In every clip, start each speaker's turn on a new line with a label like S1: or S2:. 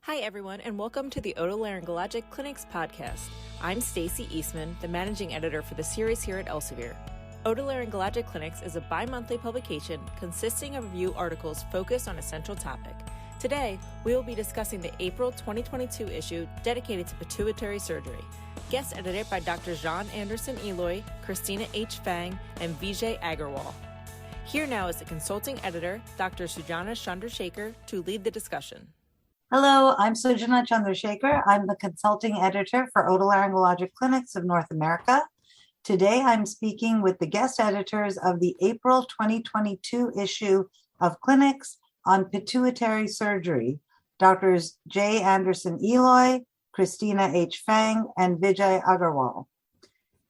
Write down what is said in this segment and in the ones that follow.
S1: Hi, everyone, and welcome to the Otolaryngologic Clinics podcast. I'm Stacy Eastman, the managing editor for the series here at Elsevier. Otolaryngologic Clinics is a bi-monthly publication consisting of review articles focused on a central topic. Today, we will be discussing the April 2022 issue dedicated to pituitary surgery. Guest edited by Dr. Jean Anderson Eloy, Christina H. Fang, and Vijay Agarwal. Here now is the consulting editor, Dr. Sujana Chandrasekhar, to lead the discussion.
S2: Hello, I'm Sujana Chandrasekhar. I'm the consulting editor for Otolaryngologic Clinics of North America. Today, I'm speaking with the guest editors of the April 2022 issue of Clinics on Pituitary Surgery, Drs. J. Anderson Eloy, Christina H. Fang, and Vijay Agarwal.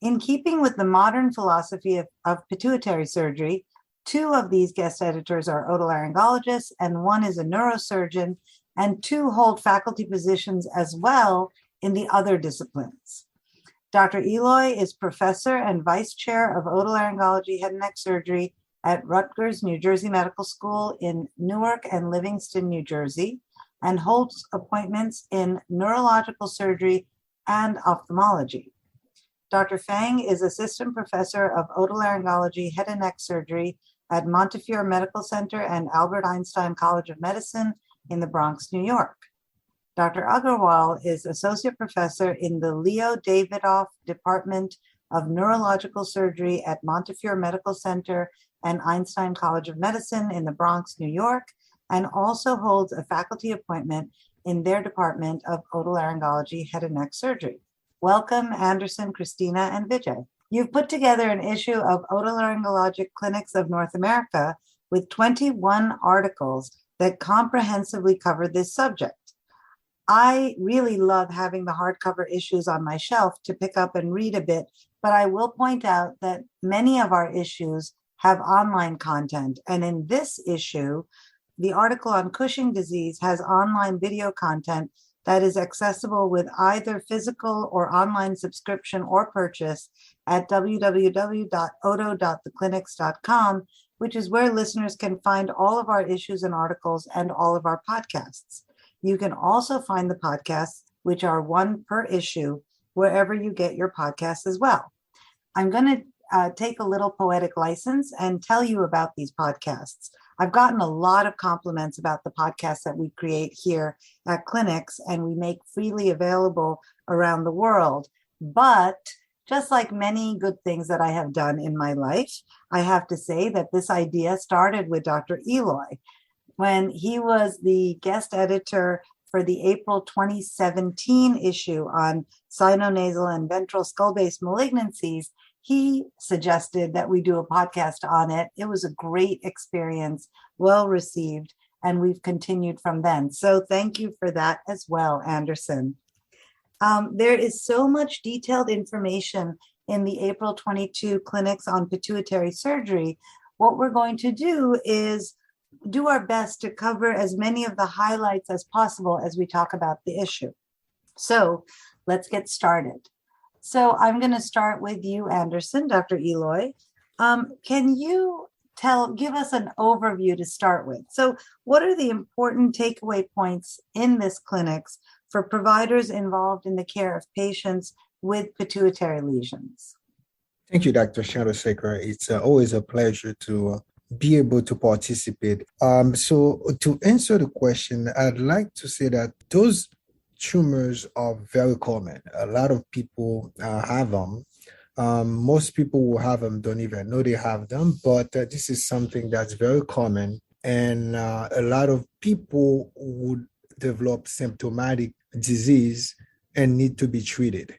S2: In keeping with the modern philosophy of pituitary surgery, two of these guest editors are otolaryngologists, and one is a neurosurgeon, and two hold faculty positions as well in the other disciplines. Dr. Eloy is professor and vice chair of otolaryngology head and neck surgery at Rutgers, New Jersey Medical School in Newark and Livingston, New Jersey, and holds appointments in neurological surgery and ophthalmology. Dr. Fang is assistant professor of otolaryngology head and neck surgery at Montefiore Medical Center and Albert Einstein College of Medicine in the Bronx, New York. Dr. Agarwal is associate professor in the Leo Davidoff Department of Neurological Surgery at Montefiore Medical Center and Einstein College of Medicine in the Bronx, New York, and also holds a faculty appointment in their Department of Otolaryngology Head and Neck Surgery. Welcome, Anderson, Christina, and Vijay. You've put together an issue of Otolaryngologic Clinics of North America with 21 articles that comprehensively cover this subject. I really love having the hardcover issues on my shelf to pick up and read a bit, but I will point out that many of our issues have online content. And in this issue, the article on Cushing disease has online video content that is accessible with either physical or online subscription or purchase at www.oto.theclinics.com, which is where listeners can find all of our issues and articles and all of our podcasts. You can also find the podcasts, which are one per issue, wherever you get your podcasts as well. I'm going to take a little poetic license and tell you about these podcasts. I've gotten a lot of compliments about the podcasts that we create here at Clinics, and we make freely available around the world. But just like many good things that I have done in my life, I have to say that this idea started with Dr. Eloy. When he was the guest editor for the April 2017 issue on sinonasal and ventral skull-based malignancies, he suggested that we do a podcast on it. It was a great experience, well received, and we've continued from then. So thank you for that as well, Anderson. There is so much detailed information in the April 22 Clinics on Pituitary Surgery. What we're going to do is do our best to cover as many of the highlights as possible as we talk about the issue. So let's get started. So I'm going to start with you, Anderson, Dr. Eloy. Can you give us an overview to start with? So what are the important takeaway points in this clinics for providers involved in the care of patients with pituitary lesions?
S3: Thank you, Dr. Chandrasekhar. It's always a pleasure to be able to participate. So to answer the question, I'd like to say that those tumors are very common. A lot of people have them. Most people who have them don't even know they have them, but this is something that's very common. And a lot of people would develop symptomatic disease and need to be treated.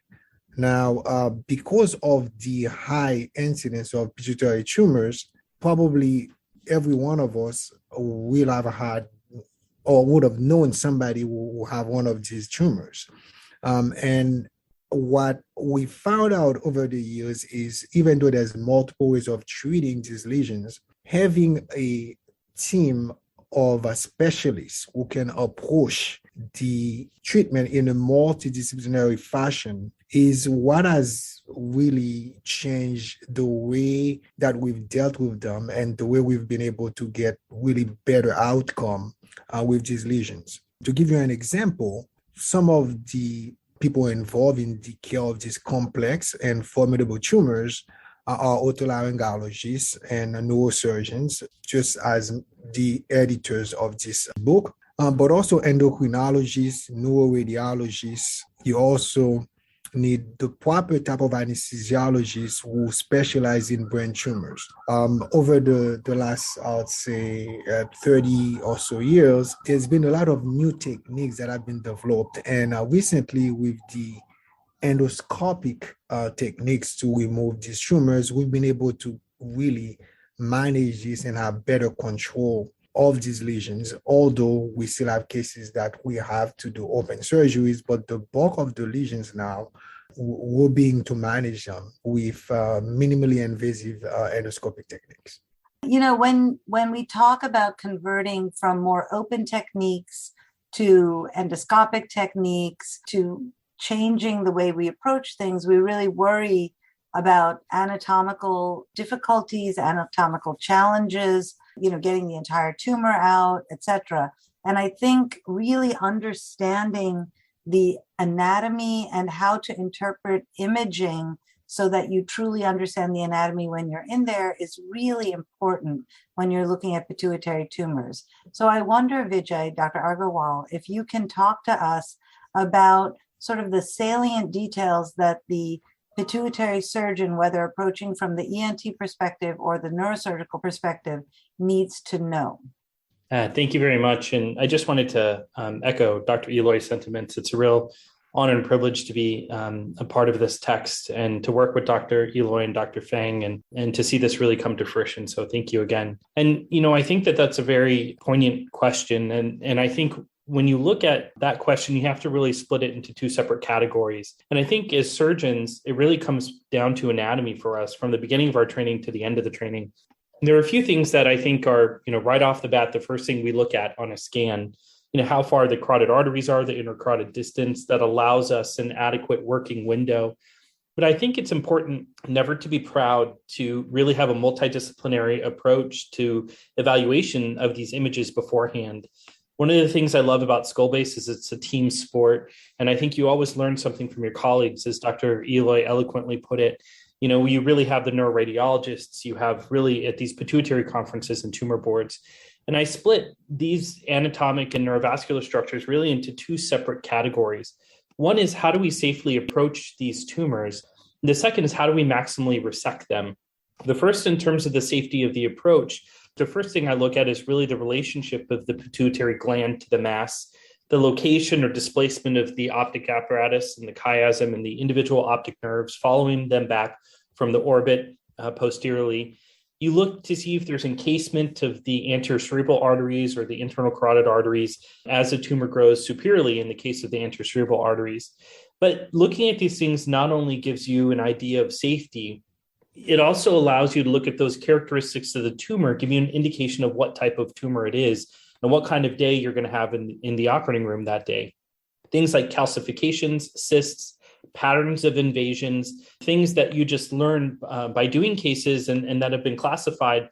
S3: Now, because of the high incidence of pituitary tumors, probably every one of us will have had or would have known somebody who have one of these tumors. And what we found out over the years is, even though there's multiple ways of treating these lesions, having a team of specialists who can approach the treatment in a multidisciplinary fashion is what has really changed the way that we've dealt with them and the way we've been able to get really better outcome with these lesions. To give you an example, some of the people involved in the care of these complex and formidable tumors are otolaryngologists and neurosurgeons, just as the editors of this book, but also endocrinologists, neuroradiologists. You also need the proper type of anesthesiologists who specialize in brain tumors. Over the last, I would say, 30 or so years, there's been a lot of new techniques that have been developed. And recently, with the endoscopic techniques to remove these tumors, we've been able to really manage this and have better control of these lesions, although we still have cases that we have to do open surgeries, but the bulk of the lesions now, we're being to manage them with minimally invasive endoscopic techniques.
S2: You know, when we talk about converting from more open techniques to endoscopic techniques, to changing the way we approach things, we really worry about anatomical difficulties, anatomical challenges, getting the entire tumor out, etc. And I think really understanding the anatomy and how to interpret imaging so that you truly understand the anatomy when you're in there is really important when you're looking at pituitary tumors. So I wonder, Vijay, Dr. Agarwal, if you can talk to us about sort of the salient details that the pituitary surgeon, whether approaching from the ENT perspective or the neurosurgical perspective, needs to know.
S4: Thank you very much. And I just wanted to echo Dr. Eloy's sentiments. It's a real honor and privilege to be a part of this text and to work with Dr. Eloy and Dr. Fang and to see this really come to fruition. So thank you again. And, I think that that's a very poignant question. And I think when you look at that question, you have to really split it into two separate categories. And I think as surgeons, it really comes down to anatomy for us from the beginning of our training to the end of the training. There are a few things that I think are, right off the bat, the first thing we look at on a scan, how far the carotid arteries are, the intercarotid distance that allows us an adequate working window. But I think it's important never to be proud to really have a multidisciplinary approach to evaluation of these images beforehand. One of the things I love about Skullbase is it's a team sport. And I think you always learn something from your colleagues, as Dr. Eloy eloquently put it. You really have the neuroradiologists, you have really at these pituitary conferences and tumor boards. And I split these anatomic and neurovascular structures really into two separate categories. One is how do we safely approach these tumors? The second is how do we maximally resect them? The first, in terms of the safety of the approach, the first thing I look at is really the relationship of the pituitary gland to the mass, the location or displacement of the optic apparatus and the chiasm and the individual optic nerves, following them back from the orbit posteriorly. You look to see if there's encasement of the anterior cerebral arteries or the internal carotid arteries as the tumor grows superiorly in the case of the anterior cerebral arteries. But looking at these things not only gives you an idea of safety, it also allows you to look at those characteristics of the tumor, give you an indication of what type of tumor it is and what kind of day you're going to have in the operating room that day. Things like calcifications, cysts, patterns of invasions, things that you just learn by doing cases and that have been classified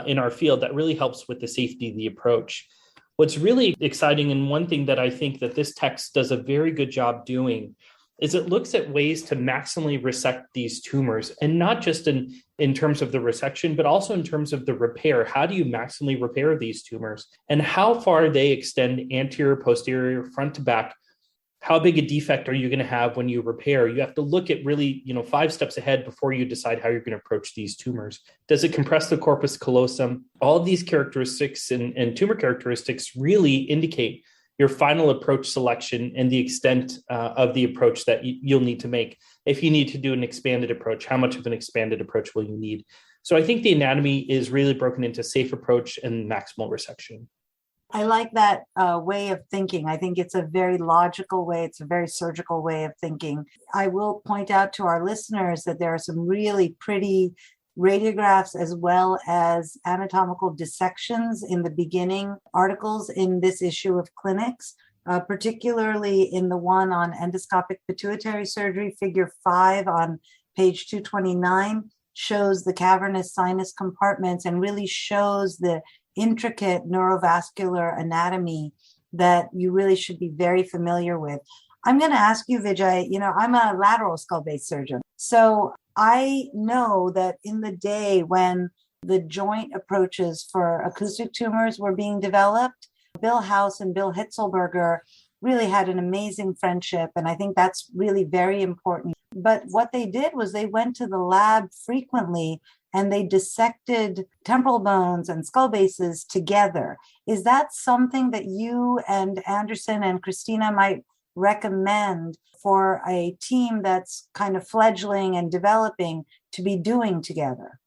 S4: in our field that really helps with the safety of the approach. What's really exciting, and one thing that I think that this text does a very good job doing, is it looks at ways to maximally resect these tumors, and not just in terms of the resection, but also in terms of the repair. How do you maximally repair these tumors, and how far they extend anterior, posterior, front to back? How big a defect are you going to have when you repair? You have to look at really, 5 steps ahead before you decide how you're going to approach these tumors. Does it compress the corpus callosum? All of these characteristics and tumor characteristics really indicate your final approach selection and the extent of the approach that you'll need to make. If you need to do an expanded approach, how much of an expanded approach will you need? So I think the anatomy is really broken into safe approach and maximal resection.
S2: I like that way of thinking. I think it's a very logical way. It's a very surgical way of thinking. I will point out to our listeners that there are some really pretty radiographs as well as anatomical dissections in the beginning articles in this issue of Clinics, particularly in the one on endoscopic pituitary surgery. Figure 5 on page 229 shows the cavernous sinus compartments and really shows the intricate neurovascular anatomy that you really should be very familiar with. I'm going to ask you, Vijay, I'm a lateral skull-based surgeon. So I know that in the day when the joint approaches for acoustic tumors were being developed, Bill House and Bill Hitzelberger really had an amazing friendship. And I think that's really very important. But what they did was they went to the lab frequently and they dissected temporal bones and skull bases together. Is that something that you and Anderson and Christina might recommend for a team that's kind of fledgling and developing to be doing together?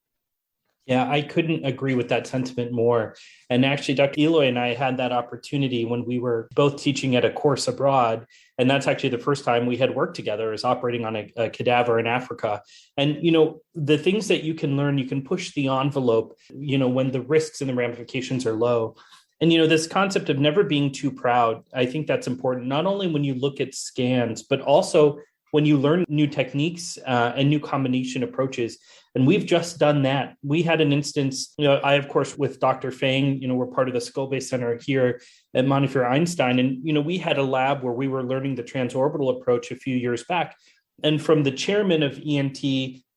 S4: Yeah, I couldn't agree with that sentiment more. And actually, Dr. Eloy and I had that opportunity when we were both teaching at a course abroad. And that's actually the first time we had worked together, is operating on a cadaver in Africa. And, the things that you can learn, you can push the envelope, when the risks and the ramifications are low. And, this concept of never being too proud, I think that's important, not only when you look at scans, but also when you learn new techniques and new combination approaches. And we've just done that. We had an instance, I, of course, with Dr. Fang, we're part of the Skull-Based Center here at Montefiore Einstein. And, we had a lab where we were learning the transorbital approach a few years back. And from the chairman of ENT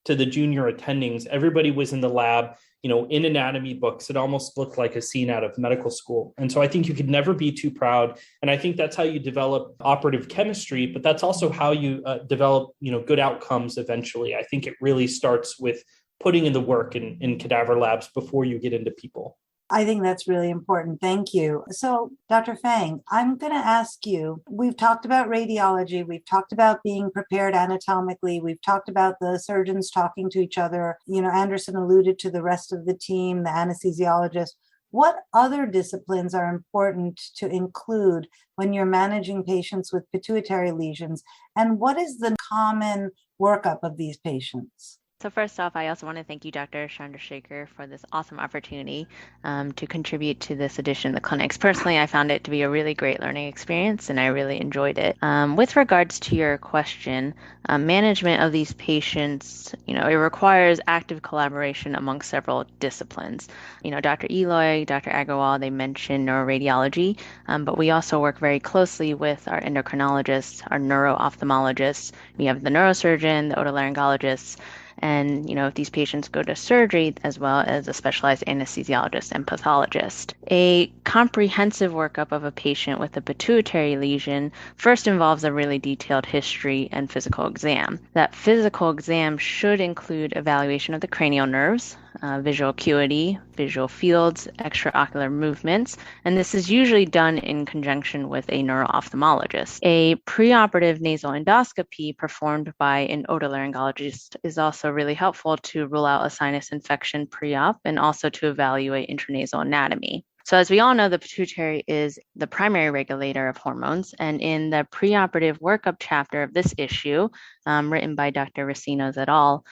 S4: to the junior attendings, everybody was in the lab, in anatomy books. It almost looked like a scene out of medical school. And so I think you could never be too proud. And I think that's how you develop operative chemistry, but that's also how you develop, good outcomes eventually. I think it really starts with putting in the work in cadaver labs before you get into people.
S2: I think that's really important. Thank you. So, Dr. Fang, I'm going to ask you, we've talked about radiology, we've talked about being prepared anatomically, we've talked about the surgeons talking to each other. Anderson alluded to the rest of the team, the anesthesiologist. What other disciplines are important to include when you're managing patients with pituitary lesions? And what is the common workup of these patients?
S5: So first off, I also want to thank you, Dr. Chandrasekhar, for this awesome opportunity to contribute to this edition of the clinics. Personally, I found it to be a really great learning experience, and I really enjoyed it. With regards to your question, management of these patients, it requires active collaboration among several disciplines. Dr. Eloy, Dr. Agarwal, they mentioned neuroradiology, but we also work very closely with our endocrinologists, our neuro-ophthalmologists. We have the neurosurgeon, the otolaryngologists, and, if these patients go to surgery, as well as a specialized anesthesiologist and pathologist. A comprehensive workup of a patient with a pituitary lesion first involves a really detailed history and physical exam. That physical exam should include evaluation of the cranial nerves, visual acuity, visual fields, extraocular movements, and this is usually done in conjunction with a neuro-ophthalmologist. A preoperative nasal endoscopy performed by an otolaryngologist is also really helpful to rule out a sinus infection pre-op and also to evaluate intranasal anatomy. So as we all know, the pituitary is the primary regulator of hormones. And in the preoperative workup chapter of this issue, written by Dr. Racinos et al.,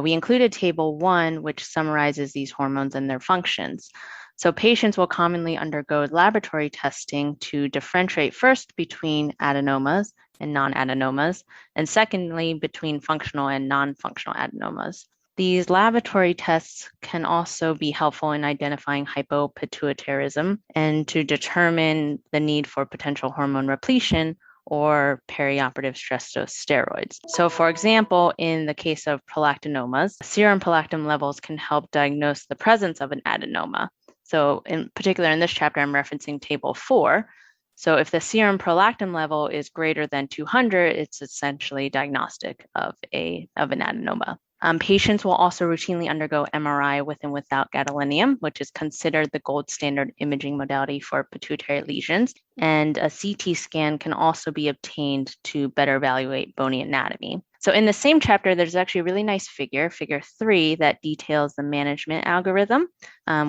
S5: we included Table 1, which summarizes these hormones and their functions. So patients will commonly undergo laboratory testing to differentiate first between adenomas and non-adenomas, and secondly, between functional and non-functional adenomas. These laboratory tests can also be helpful in identifying hypopituitarism and to determine the need for potential hormone repletion or perioperative stress dose steroids. So for example, in the case of prolactinomas, serum prolactin levels can help diagnose the presence of an adenoma. So in particular, in this chapter, I'm referencing Table 4. So if the serum prolactin level is greater than 200, it's essentially diagnostic of an adenoma. Patients will also routinely undergo MRI with and without gadolinium, which is considered the gold standard imaging modality for pituitary lesions. And a CT scan can also be obtained to better evaluate bony anatomy. So in the same chapter, there's actually a really nice figure 3, that details the management algorithm,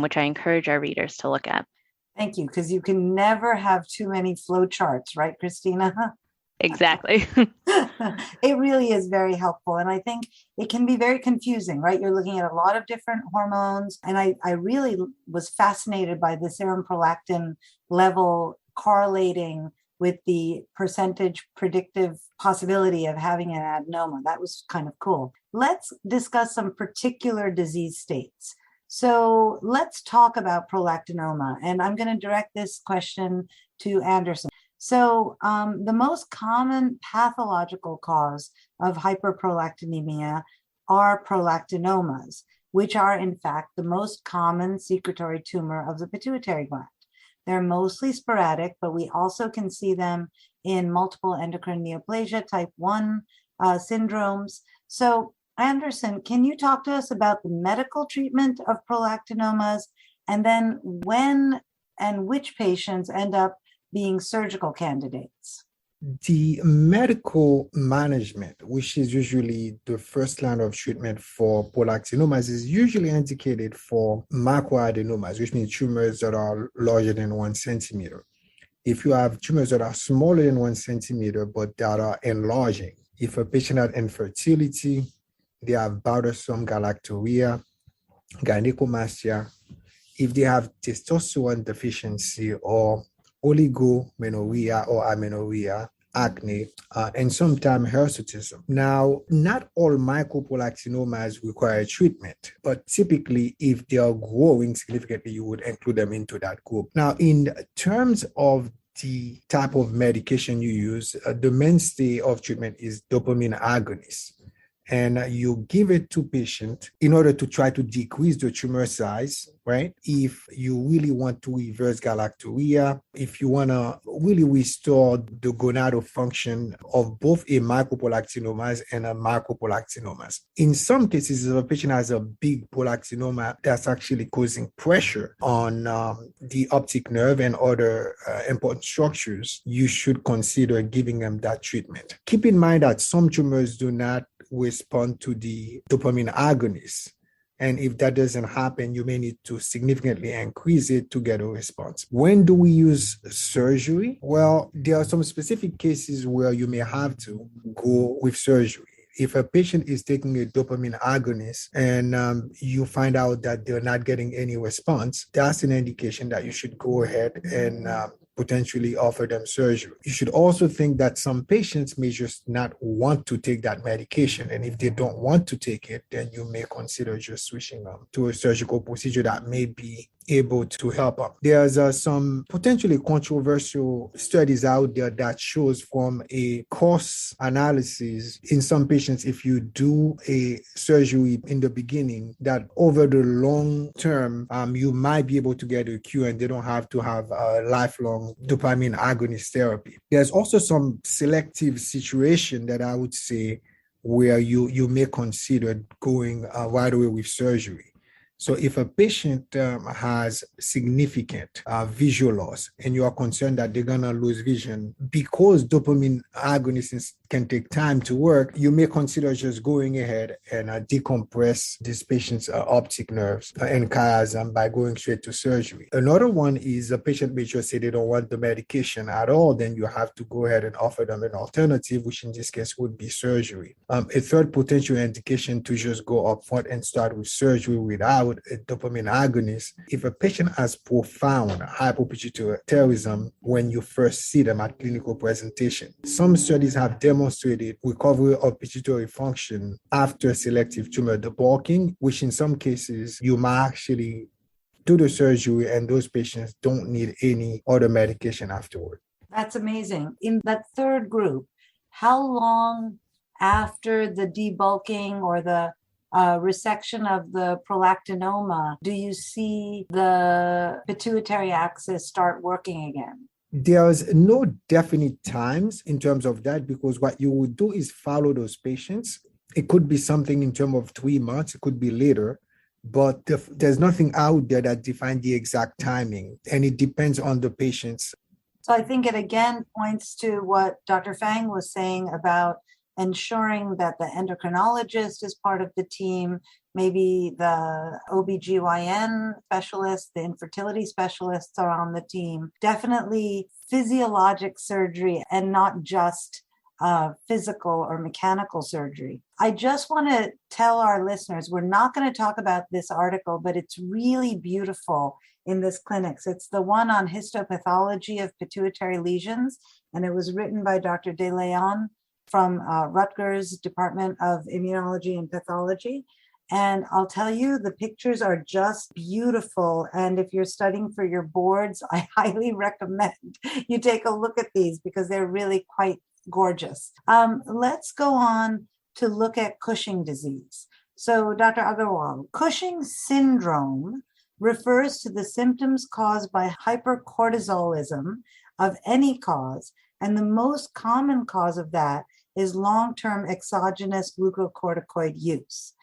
S5: which I encourage our readers to look at.
S2: Thank you, because you can never have too many flow charts, right, Christina?
S5: Exactly.
S2: It really is very helpful. And I think it can be very confusing, right? You're looking at a lot of different hormones. And I really was fascinated by the serum prolactin level correlating with the percentage predictive possibility of having an adenoma. That was kind of cool. Let's discuss some particular disease states. So let's talk about prolactinoma. And I'm going to direct this question to Anderson. So the most common pathological cause of hyperprolactinemia are prolactinomas, which are in fact the most common secretory tumor of the pituitary gland. They're mostly sporadic, but we also can see them in multiple endocrine neoplasia type 1 syndromes. So Anderson, can you talk to us about the medical treatment of prolactinomas, and then when and which patients end up being surgical candidates?
S3: The medical management, which is usually the first line of treatment for prolactinomas, is usually indicated for macroadenomas, which means tumors that are larger than 1 centimeter. If you have tumors that are smaller than 1 centimeter, but that are enlarging, if a patient has infertility, they have bothersome galactorrhea, gynecomastia, if they have testosterone deficiency or oligomenorrhea or amenorrhea, acne, and sometimes hirsutism. Now, not all microprolactinomas require treatment, but typically if they are growing significantly, you would include them into that group. Now, in terms of the type of medication you use, the mainstay of treatment is dopamine agonists. And you give it to patient in order to try to decrease the tumor size, right? If you really want to reverse galactorrhea, if you want to really restore the gonadal function of both a microprolactinomas and a macroprolactinomas. In some cases, if a patient has a big prolactinoma that's actually causing pressure on the optic nerve and other important structures, you should consider giving them that treatment. Keep in mind that some tumors do not respond to the dopamine agonists. And if that doesn't happen, you may need to significantly increase it to get a response. When do we use surgery? Well, there are some specific cases where you may have to go with surgery. If a patient is taking a dopamine agonist and you find out that they're not getting any response, that's an indication that you should go ahead and potentially offer them surgery. You should also think that some patients may just not want to take that medication. And if they don't want to take it, then you may consider just switching them to a surgical procedure that may be able to help them. There's some potentially controversial studies out there that shows from a cost analysis in some patients, if you do a surgery in the beginning, that over the long term, you might be able to get a cure and they don't have to have a lifelong dopamine agonist therapy. There's also some selective situation that I would say where you may consider going right away with surgery. So if a patient has significant visual loss and you are concerned that they're going to lose vision because dopamine agonists can take time to work, you may consider just going ahead and decompress this patient's optic nerves and chiasm by going straight to surgery. Another one is a patient may just say they don't want the medication at all, then you have to go ahead and offer them an alternative, which in this case would be surgery. A third potential indication to just go up front and start with surgery without a dopamine agonist, if a patient has profound hypopituitarism when you first see them at clinical presentation. Some studies have demonstrated recovery of pituitary function after selective tumor debulking, which in some cases you might actually do the surgery and those patients don't need any other medication afterward.
S2: That's amazing. In that third group, how long after the debulking or the resection of the prolactinoma do you see the pituitary axis start working again?
S3: There's no definite times in terms of that, because what you would do is follow those patients. It could be something in terms of 3 months, it could be later, but there's nothing out there that defines the exact timing, and it depends on the patients.
S2: So I think it again points to what Dr. Fang was saying about ensuring that the endocrinologist is part of the team, maybe the OBGYN specialist, the infertility specialists are on the team. Definitely physiologic surgery and not just physical or mechanical surgery. I just want to tell our listeners, we're not going to talk about this article, but it's really beautiful in this clinics. It's the one on histopathology of pituitary lesions, and it was written by Dr. De Leon from Rutgers Department of Immunology and Pathology. And I'll tell you, the pictures are just beautiful. And if you're studying for your boards, I highly recommend you take a look at these because they're really quite gorgeous. Let's go on to look at Cushing disease. So, Dr. Agarwal, Cushing syndrome refers to the symptoms caused by hypercortisolism of any cause, and the most common cause of that is long-term exogenous glucocorticoid use.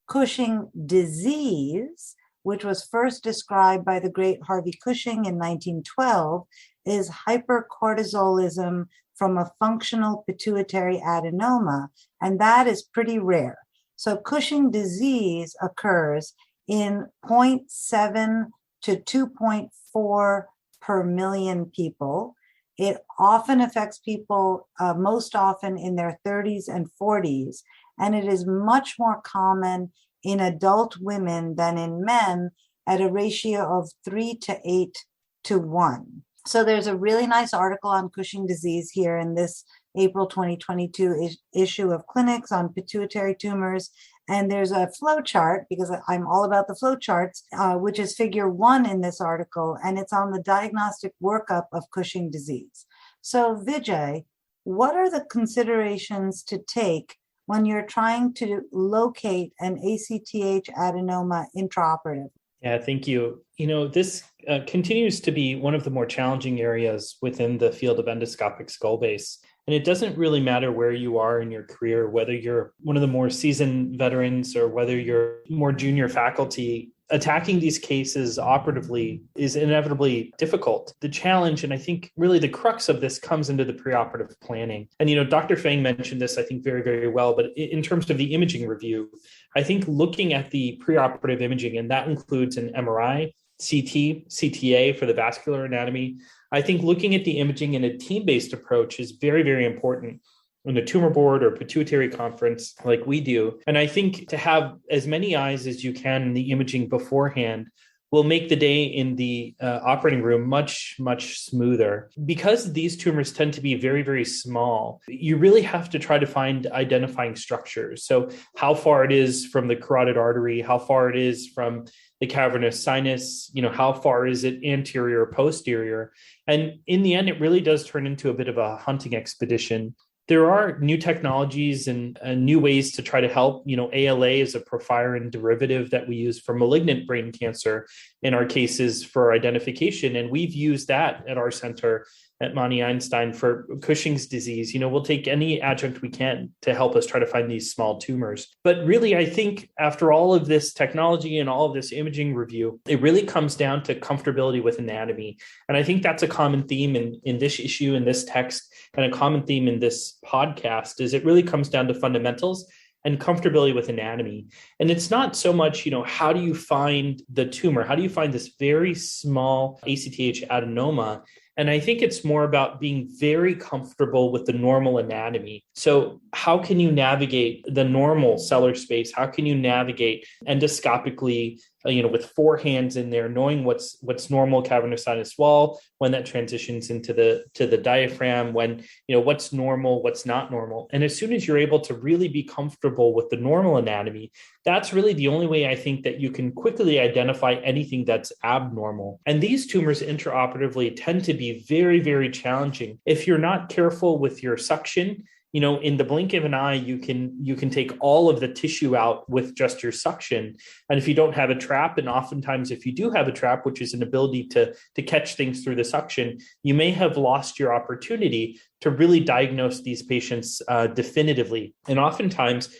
S2: Cushing disease, which was first described by the great Harvey Cushing in 1912, is hypercortisolism from a functional pituitary adenoma, and that is pretty rare. So Cushing disease occurs in 0.7 to 2.4 per million people. It often affects people most often in their 30s and 40s, and it is much more common in adult women than in men at a ratio of 3 to 8 to 1. So there's a really nice article on Cushing disease here in this April 2022 issue of Clinics on pituitary tumors. And there's a flow chart, because I'm all about the flow charts, which is figure 1 in this article, and it's on the diagnostic workup of Cushing disease. So Vijay, what are the considerations to take when you're trying to locate an ACTH adenoma intraoperative?
S4: Yeah, thank you. This continues to be one of the more challenging areas within the field of endoscopic skull base. And it doesn't really matter where you are in your career, whether you're one of the more seasoned veterans or whether you're more junior faculty. Attacking these cases operatively is inevitably difficult. The challenge, and I think really the crux of this, comes into the preoperative planning. And, Dr. Feng mentioned this, I think, very, very well. But in terms of the imaging review, I think looking at the preoperative imaging, and that includes an MRI, CT, CTA for the vascular anatomy, I think looking at the imaging in a team-based approach is very, very important on a tumor board or pituitary conference like we do. And I think to have as many eyes as you can in the imaging beforehand will make the day in the operating room much, much smoother. Because these tumors tend to be very, very small, you really have to try to find identifying structures. So how far it is from the carotid artery, how far it is from the cavernous sinus, how far is it anterior or posterior? And in the end, it really does turn into a bit of a hunting expedition. There are new technologies and new ways to try to help. ALA is a profirin derivative that we use for malignant brain cancer in our cases for identification. And we've used that at our center at Monty Einstein for Cushing's disease. We'll take any adjunct we can to help us try to find these small tumors. But really, I think after all of this technology and all of this imaging review, it really comes down to comfortability with anatomy. And I think that's a common theme in this issue, in this text, and a common theme in this podcast is it really comes down to fundamentals and comfortability with anatomy. And it's not so much, how do you find the tumor? How do you find this very small ACTH adenoma? And I think it's more about being very comfortable with the normal anatomy. So how can you navigate the normal cellar space? How can you navigate endoscopically, with 4 hands in there, knowing what's normal cavernous sinus wall, when that transitions into the diaphragm, when, what's normal, what's not normal. And as soon as you're able to really be comfortable with the normal anatomy, that's really the only way I think that you can quickly identify anything that's abnormal. And these tumors intraoperatively tend to be very, very challenging. If you're not careful with your suction, in the blink of an eye, you can take all of the tissue out with just your suction. And if you don't have a trap, and oftentimes if you do have a trap, which is an ability to catch things through the suction, you may have lost your opportunity to really diagnose these patients definitively. And oftentimes,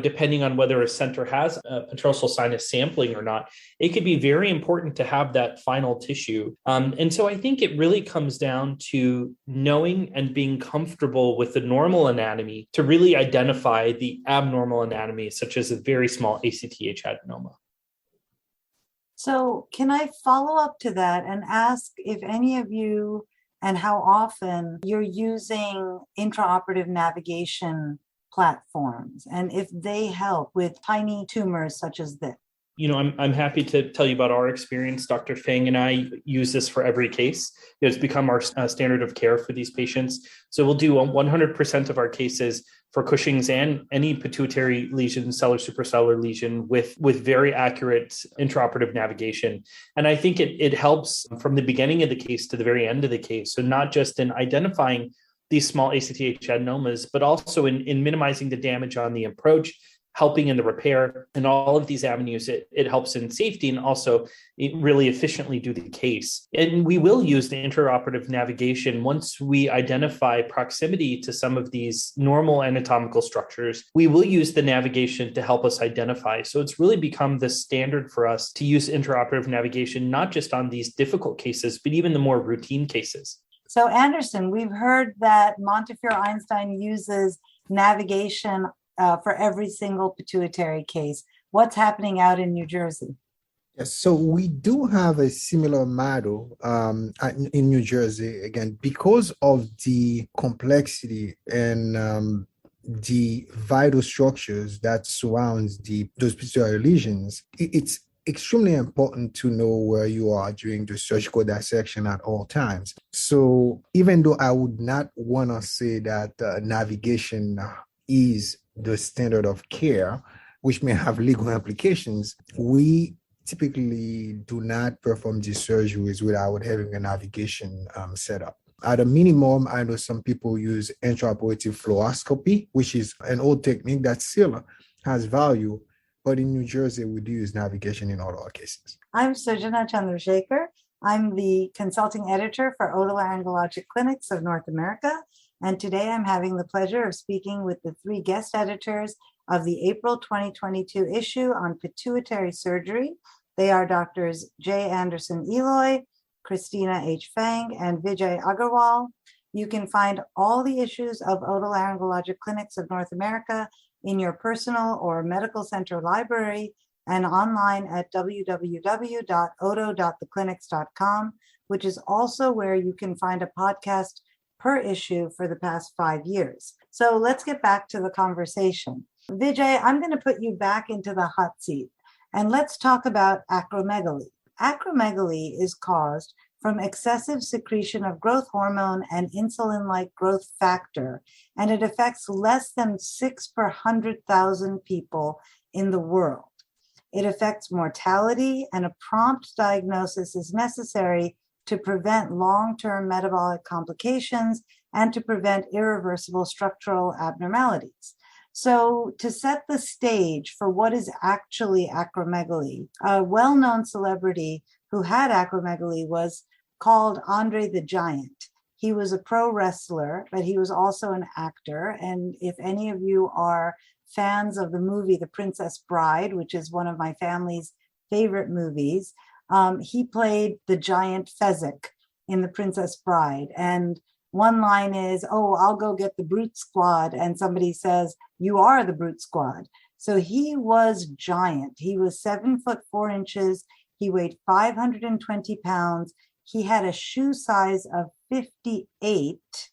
S4: depending on whether a center has a petrosal sinus sampling or not, it could be very important to have that final tissue. And so I think it really comes down to knowing and being comfortable with the normal anatomy to really identify the abnormal anatomy, such as a very small ACTH adenoma.
S2: So can I follow up to that and ask if any of you and how often you're using intraoperative navigation platforms, and if they help with tiny tumors such as this?
S4: I'm happy to tell you about our experience. Dr. Fang and I use this for every case. It's become our standard of care for these patients. So we'll do 100% of our cases for Cushing's and any pituitary lesion, suprasellar lesion with very accurate intraoperative navigation. And I think it helps from the beginning of the case to the very end of the case. So not just in identifying these small ACTH adenomas, but also in minimizing the damage on the approach, helping in the repair, and all of these avenues. It helps in safety and also really efficiently do the case. And we will use the intraoperative navigation once we identify proximity to some of these normal anatomical structures. We will use the navigation to help us identify. So it's really become the standard for us to use intraoperative navigation, not just on these difficult cases, but even the more routine cases.
S2: So Anderson, we've heard that Montefiore Einstein uses navigation for every single pituitary case. What's happening out in New Jersey?
S3: Yes, so we do have a similar model in New Jersey, again, because of the complexity and the vital structures that surrounds those pituitary lesions. It's extremely important to know where you are during the surgical dissection at all times. So even though I would not want to say that navigation is the standard of care, which may have legal implications, we typically do not perform these surgeries without having a navigation set up. At a minimum, I know some people use intraoperative fluoroscopy, which is an old technique that still has value, but in New Jersey, we do use navigation in all our cases.
S2: I'm Sujana Chandrasekhar. I'm the consulting editor for Otolaryngologic Clinics of North America. And today I'm having the pleasure of speaking with the three guest editors of the April 2022 issue on pituitary surgery. They are Doctors J. Anderson Eloy, Christina H. Fang, and Vijay Agarwal. You can find all the issues of Otolaryngologic Clinics of North America in your personal or medical center library and online at www.oto.theclinics.com, which is also where you can find a podcast per issue for the past 5 years. So let's get back to the conversation. Vijay, I'm going to put you back into the hot seat and let's talk about acromegaly. Acromegaly is caused from excessive secretion of growth hormone and insulin-like growth factor, and it affects less than 6 per 100,000 people in the world. It affects mortality, and a prompt diagnosis is necessary to prevent long-term metabolic complications and to prevent irreversible structural abnormalities. So to set the stage for what is actually acromegaly, a well-known celebrity who had acromegaly was called Andre the Giant. He was a pro wrestler, but he was also an actor. And if any of you are fans of the movie The Princess Bride, which is one of my family's favorite movies, he played the giant Fezzik in The Princess Bride. And one line is, "Oh, I'll go get the brute squad." And somebody says, "You are the brute squad." So he was giant. He was 7'4". He weighed 520 pounds. He had a shoe size of 58.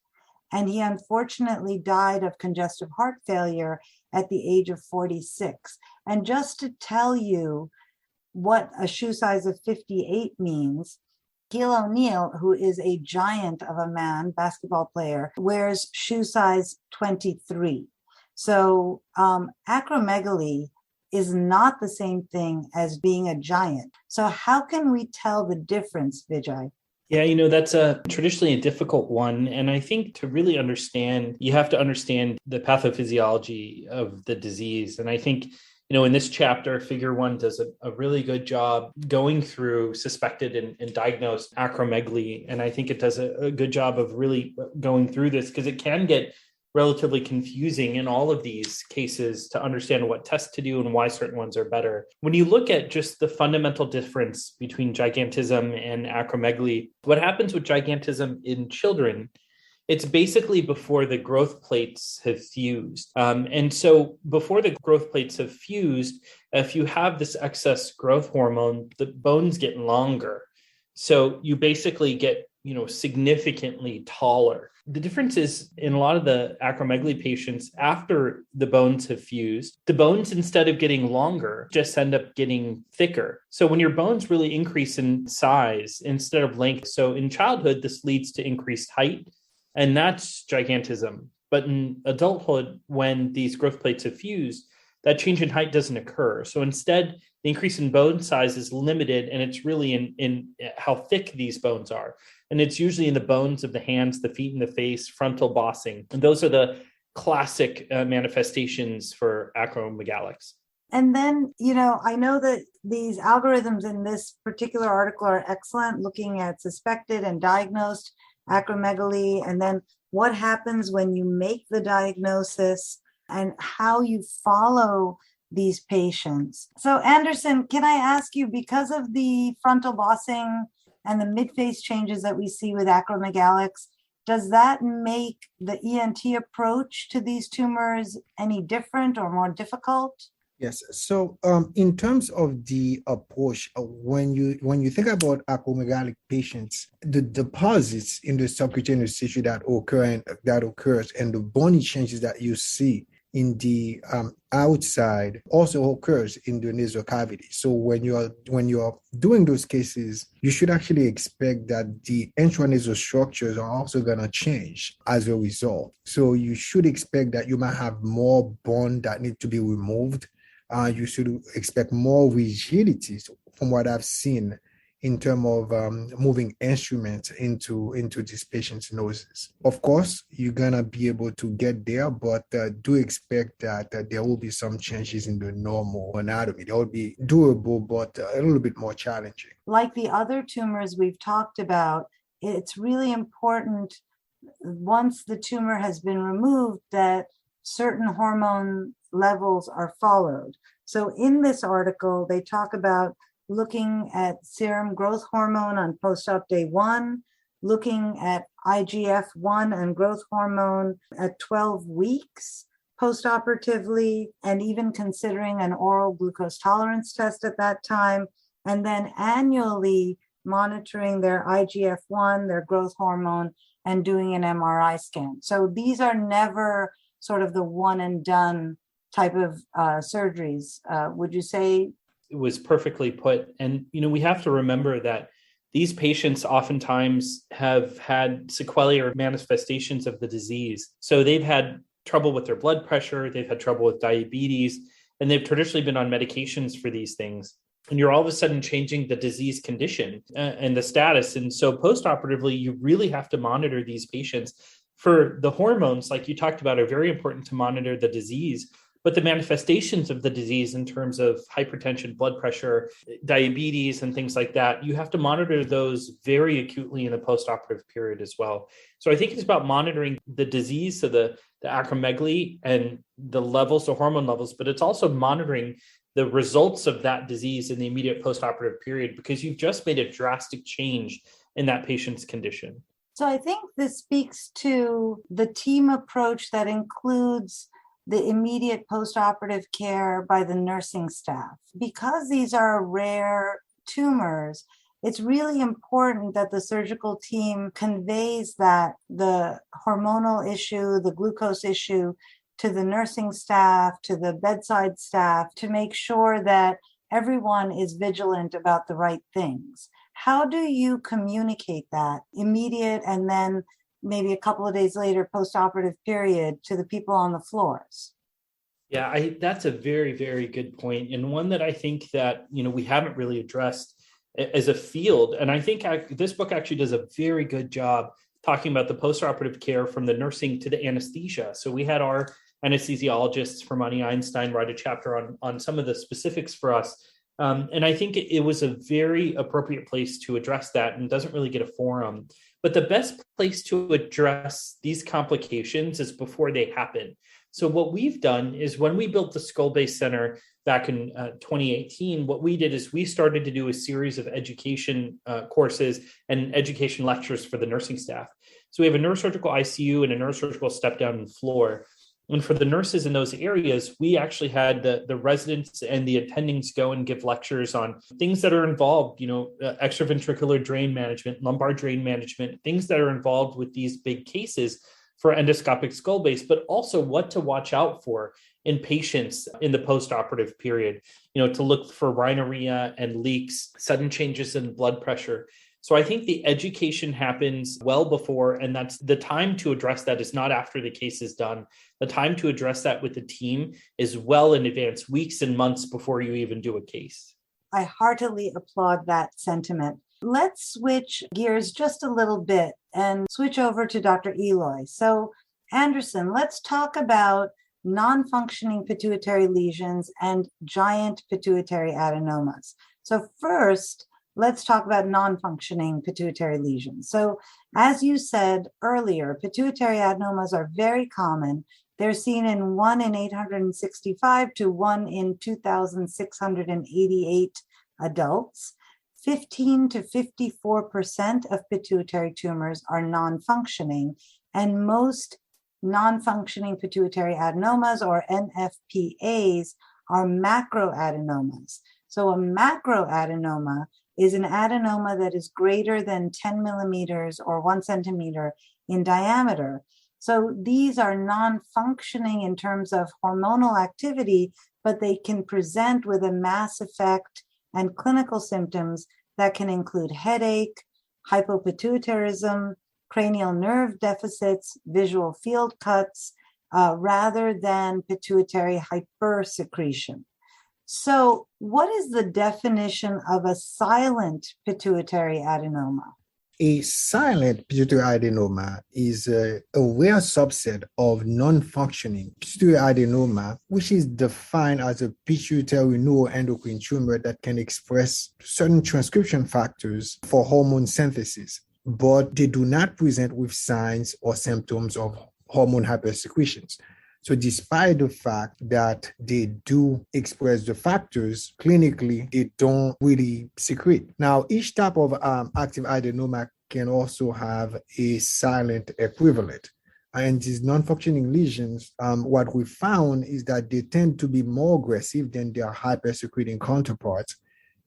S2: And he unfortunately died of congestive heart failure at the age of 46. And just to tell you what a shoe size of 58 means, Shaquille O'Neal, who is a giant of a man, basketball player, wears shoe size 23. So acromegaly is not the same thing as being a giant. So how can we tell the difference, Vijay?
S4: Yeah, that's traditionally a difficult one. And I think to really understand, you have to understand the pathophysiology of the disease. And I think, in this chapter, Figure 1 does a really good job going through suspected and diagnosed acromegaly. And I think it does a good job of really going through this because it can get relatively confusing in all of these cases to understand what tests to do and why certain ones are better. When you look at just the fundamental difference between gigantism and acromegaly, what happens with gigantism in children, it's basically before the growth plates have fused. And so before the growth plates have fused, if you have this excess growth hormone, the bones get longer. So you basically get, significantly taller. The difference is in a lot of the acromegaly patients, after the bones have fused, the bones, instead of getting longer, just end up getting thicker. So when your bones really increase in size instead of length, so in childhood, this leads to increased height, and that's gigantism. But in adulthood, when these growth plates have fused, that change in height doesn't occur. So instead, the increase in bone size is limited, and it's really in how thick these bones are. And it's usually in the bones of the hands, the feet, and the face, frontal bossing. And those are the classic manifestations for acromegalics.
S2: And then, I know that these algorithms in this particular article are excellent, looking at suspected and diagnosed acromegaly, and then what happens when you make the diagnosis and how you follow these patients. So Anderson, can I ask you, because of the frontal bossing and the midface changes that we see with acromegalics, does that make the ENT approach to these tumors any different or more difficult?
S3: Yes. So in terms of the approach, when you think about acromegalic patients, the deposits in the subcutaneous tissue that occurs and the bony changes that you see in the outside also occurs in the nasal cavity. So when you're doing those cases, you should actually expect that the intranasal structures are also going to change as a result. So you should expect that you might have more bone that need to be removed. You should expect more rigidity from what I've seen in terms of moving instruments into these patients' noses. Of course, you're going to be able to get there, but do expect that there will be some changes in the normal anatomy. That will be doable, but a little bit more challenging.
S2: Like the other tumors we've talked about, it's really important once the tumor has been removed that certain hormone levels are followed. So in this article, they talk about looking at serum growth hormone on post-op day 1, looking at IGF-1 and growth hormone at 12 weeks post-operatively, and even considering an oral glucose tolerance test at that time, and then annually monitoring their IGF-1, their growth hormone, and doing an MRI scan. So these are never sort of the one and done type of surgeries. Would you say?
S4: It was perfectly put. And, we have to remember that these patients oftentimes have had sequelae or manifestations of the disease. So they've had trouble with their blood pressure, they've had trouble with diabetes, and they've traditionally been on medications for these things. And you're all of a sudden changing the disease condition and the status. And so post-operatively, you really have to monitor these patients for the hormones, like you talked about, are very important to monitor the disease. But the manifestations of the disease in terms of hypertension, blood pressure, diabetes, and things like that, you have to monitor those very acutely in the postoperative period as well. So I think it's about monitoring the disease, so the acromegaly and the levels, the hormone levels, but it's also monitoring the results of that disease in the immediate postoperative period, because you've just made a drastic change in that patient's condition.
S2: So I think this speaks to the team approach that includes the immediate postoperative care by the nursing staff. Because these are rare tumors, it's really important that the surgical team conveys that the hormonal issue, the glucose issue, to the nursing staff, to the bedside staff, to make sure that everyone is vigilant about the right things. How do you communicate that immediate and then maybe a couple of days later, postoperative period, to the people on the floors?
S4: Yeah, that's a very, very good point, and one that I think that we haven't really addressed as a field. And I think this book actually does a very good job talking about the postoperative care from the nursing to the anesthesia. So we had our anesthesiologists from Monty Einstein write a chapter on some of the specifics for us. And I think it was a very appropriate place to address that, and doesn't really get a forum. But the best place to address these complications is before they happen. So what we've done is, when we built the Skull Base Center back in 2018, what we did is we started to do a series of education courses and education lectures for the nursing staff. So we have a neurosurgical ICU and a neurosurgical step down and floor. And for the nurses in those areas, we actually had the residents and the attendings go and give lectures on things that are involved, extraventricular drain management, lumbar drain management, things that are involved with these big cases for endoscopic skull base, but also what to watch out for in patients in the postoperative period, to look for rhinorrhea and leaks, sudden changes in blood pressure. So I think the education happens well before, and that's the time to address that is not after the case is done. The time to address that with the team is well in advance, weeks and months before you even do a case.
S2: I heartily applaud that sentiment. Let's switch gears just a little bit and switch over to Dr. Eloy. So, Anderson, let's talk about non-functioning pituitary lesions and giant pituitary adenomas. So first, let's talk about non-functioning pituitary lesions. So as you said earlier, pituitary adenomas are very common. They're seen in 1 in 865 to 1 in 2,688 adults. 15 to 54% of pituitary tumors are non-functioning, and most non-functioning pituitary adenomas, or NFPAs, are macroadenomas. So a macroadenoma is an adenoma that is greater than 10 millimeters or 1 centimeter in diameter. So these are non-functioning in terms of hormonal activity, but they can present with a mass effect and clinical symptoms that can include headache, hypopituitarism, cranial nerve deficits, visual field cuts, rather than pituitary hypersecretion. So what is the definition of a silent pituitary adenoma?
S3: A silent pituitary adenoma is a rare subset of non-functioning pituitary adenoma, which is defined as a pituitary neuroendocrine tumor that can express certain transcription factors for hormone synthesis, but they do not present with signs or symptoms of hormone hypersecretions. So despite the fact that they do express the factors, clinically, they don't really secrete. Now, each type of active adenoma can also have a silent equivalent. And these non-functioning lesions, what we found is that they tend to be more aggressive than their hypersecreting counterparts.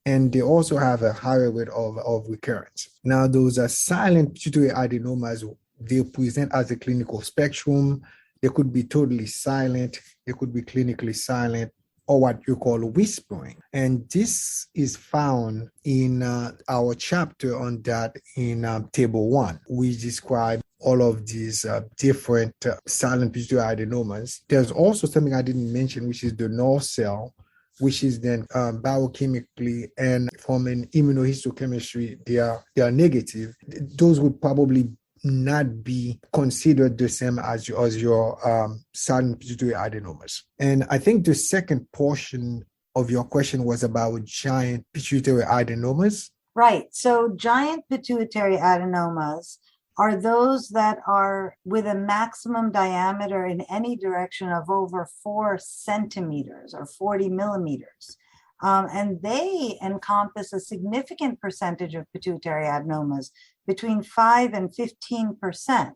S3: And they also have a higher rate of recurrence. Now, those are silent pituitary adenomas. They present as a clinical spectrum. They could be totally silent. They could be clinically silent, or what you call whispering. And this is found in our chapter on that in table 1. We describe all of these different silent pituitary adenomas. There's also something I didn't mention, which is the nerve cell, which is then biochemically and from an immunohistochemistry, they are negative. Those would probably not be considered the same as your silent pituitary adenomas. And I think the second portion of your question was about giant pituitary adenomas.
S2: Right. So giant pituitary adenomas are those that are with a maximum diameter in any direction of over 4 centimeters or 40 millimeters. And they encompass a significant percentage of pituitary adenomas, between 5 and 15%.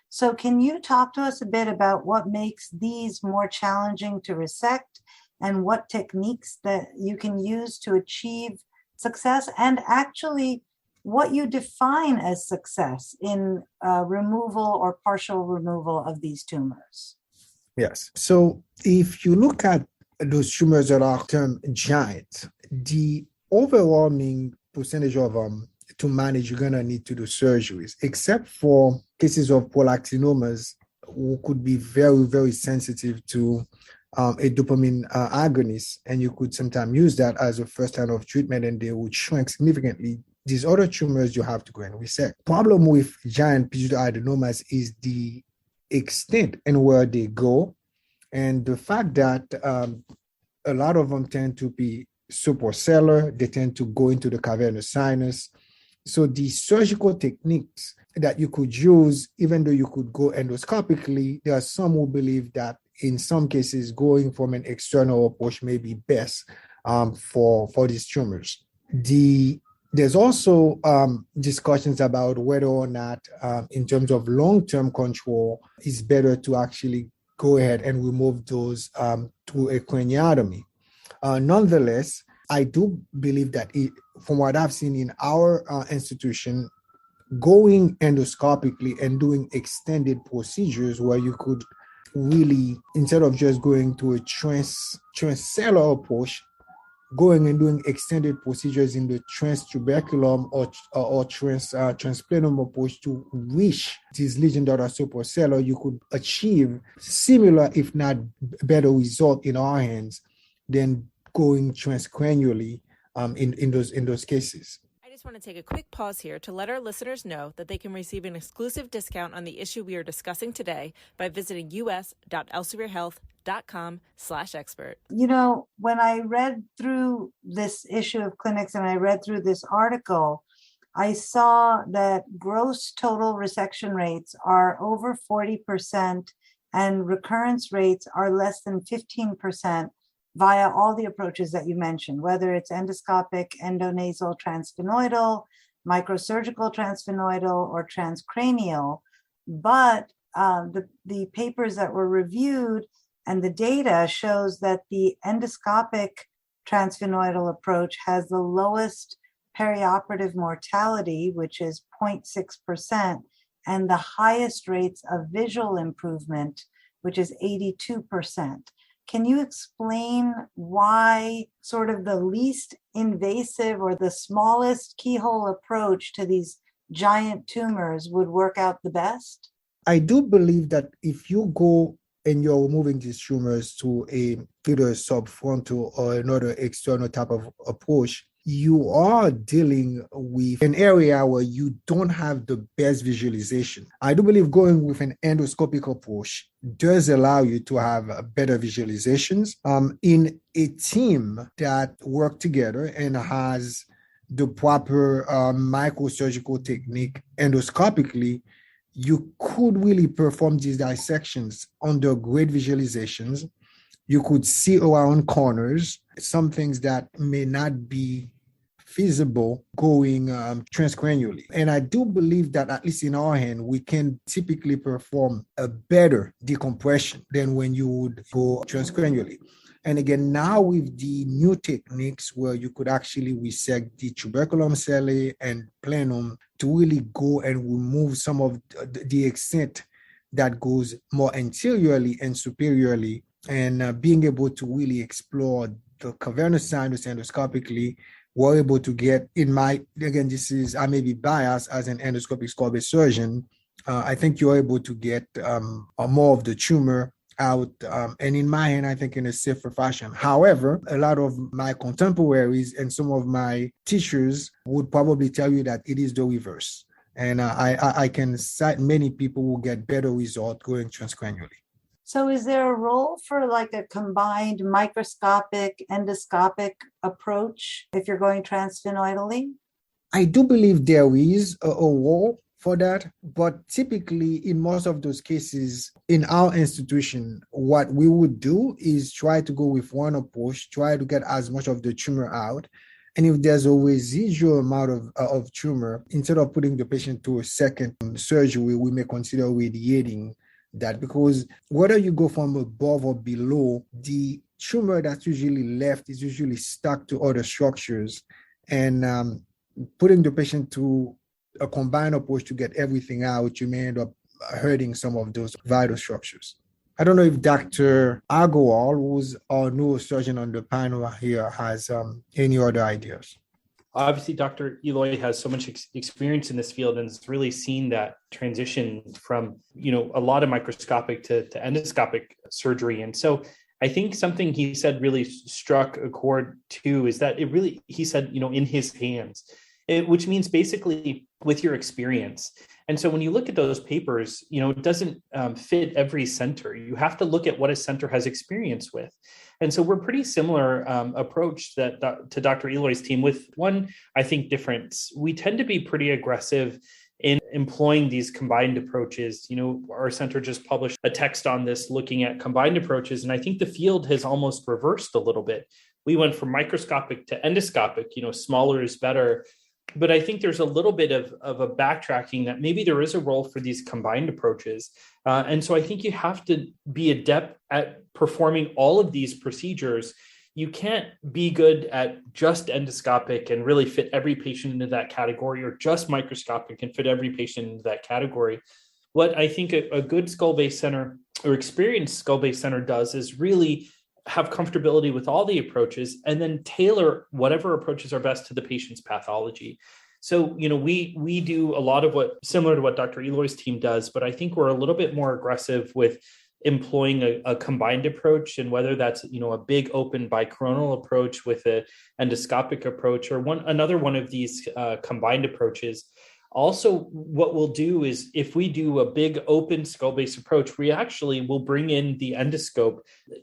S2: So can you talk to us a bit about what makes these more challenging to resect and what techniques that you can use to achieve success, and actually what you define as success in removal or partial removal of these tumors?
S3: Yes. So if you look at those tumors that are termed giant, the overwhelming percentage of to manage, you're going to need to do surgeries, except for cases of prolactinomas who could be very, very sensitive to a dopamine agonist, and you could sometimes use that as a first line of treatment, and they would shrink significantly. These other tumors, you have to go and resect. Problem with giant pituitary adenomas is the extent and where they go, and the fact that a lot of them tend to be suprasellar. They tend to go into the cavernous sinus. So the surgical techniques that you could use, even though you could go endoscopically, there are some who believe that in some cases going from an external approach may be best for these tumors. There's also discussions about whether or not, in terms of long-term control, it's better to actually go ahead and remove those through a craniotomy. Nonetheless, I do believe that from what I've seen in our institution, going endoscopically and doing extended procedures where you could really, instead of just going to a transcellular approach, going and doing extended procedures in the transtuberculum or transplanum approach to reach these lesions that are supracellular, you could achieve similar, if not better result in our hands than going transcranially in those cases.
S1: I just want to take a quick pause here to let our listeners know that they can receive an exclusive discount on the issue we are discussing today by visiting us.elsevierhealth.com/expert.
S2: You know, when I read through this issue of clinics and I read through this article, I saw that gross total resection rates are over 40% and recurrence rates are less than 15% via all the approaches that you mentioned, whether it's endoscopic, endonasal, transsphenoidal, microsurgical transsphenoidal, or transcranial. But the papers that were reviewed and the data shows that the endoscopic transsphenoidal approach has the lowest perioperative mortality, which is 0.6%, and the highest rates of visual improvement, which is 82%. Can you explain why sort of the least invasive or the smallest keyhole approach to these giant tumors would work out the best?
S3: I do believe that if you go and you're removing these tumors to either a subfrontal or another external type of approach, you are dealing with an area where you don't have the best visualization. I do believe going with an endoscopic approach does allow you to have better visualizations. In a team that work together and has the proper microsurgical technique endoscopically, you could really perform these dissections under great visualizations. You could see around corners, some things that may not be feasible going transcranially. And I do believe that, at least in our hand, we can typically perform a better decompression than when you would go transcranially. And again, now with the new techniques where you could actually resect the tuberculum cellae and plenum to really go and remove some of the extent that goes more anteriorly and superiorly, and being able to really explore the cavernous sinus endoscopically, we're able to get, I may be biased as an endoscopic skull-base surgeon, I think you're able to get more of the tumor out, and in my hand, I think in a safer fashion. However, a lot of my contemporaries and some of my teachers would probably tell you that it is the reverse. And I can cite many people who get better results going transcranially.
S2: So is there a role for like a combined microscopic endoscopic approach if you're going transsphenoidally?
S3: I do believe there is a role for that, but typically in most of those cases in our institution, what we would do is try to go with one approach, try to get as much of the tumor out. And if there's a residual amount of tumor, instead of putting the patient to a second surgery, we may consider radiating that, because whether you go from above or below, the tumor that's usually left is usually stuck to other structures, and putting the patient to a combined approach to get everything out, you may end up hurting some of those vital structures. I don't know if Dr. Agarwal, who's our neurosurgeon on the panel here, has any other ideas.
S4: Obviously, Dr. Eloy has so much experience in this field and has really seen that transition from, a lot of microscopic to endoscopic surgery. And so I think something he said really struck a chord too, is that he said, in his hands, which means basically with your experience. And so when you look at those papers, it doesn't fit every center. You have to look at what a center has experience with. And so we're pretty similar approach to Dr. Eloy's team, with one, I think, difference. We tend to be pretty aggressive in employing these combined approaches. Our center just published a text on this looking at combined approaches. And I think the field has almost reversed a little bit. We went from microscopic to endoscopic, smaller is better. But I think there's a little bit of a backtracking that maybe there is a role for these combined approaches. And so I think you have to be adept at performing all of these procedures. You can't be good at just endoscopic and really fit every patient into that category, or just microscopic and fit every patient into that category. What I think a good skull-based center or experienced skull-based center does is really have comfortability with all the approaches and then tailor whatever approaches are best to the patient's pathology. So, we do a lot of what similar to what Dr. Eloy's team does, but I think we're a little bit more aggressive with employing a combined approach, and whether that's, a big open bicoronal approach with an endoscopic approach, or another one of these combined approaches. Also, what we'll do is if we do a big open skull-based approach, we actually will bring in the endoscope